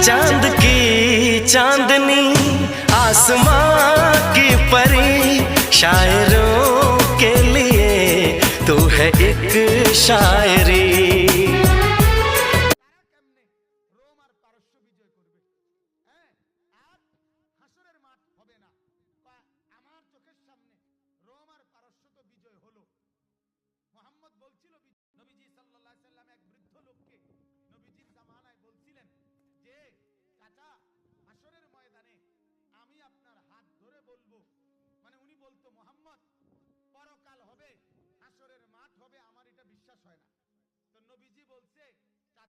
चांद की चांदनी आसमां की परी, शायरों के लिए तू है एक शायरी। মোহাম্মদ বলছিল নবীজি সাল্লাল্লাহু আলাইহি সাল্লাম এক বৃদ্ধ লোককে নবীজির জামানায় বলছিলেন যে চাচা হাসরের ময়দানে আমি আপনার হাত ধরে বলবো, মানে উনি বলতো মোহাম্মদ পরকাল হবে, হাসরের মাঠ হবে, আমার এটা বিশ্বাস হয় না। তো নবীজি বলছে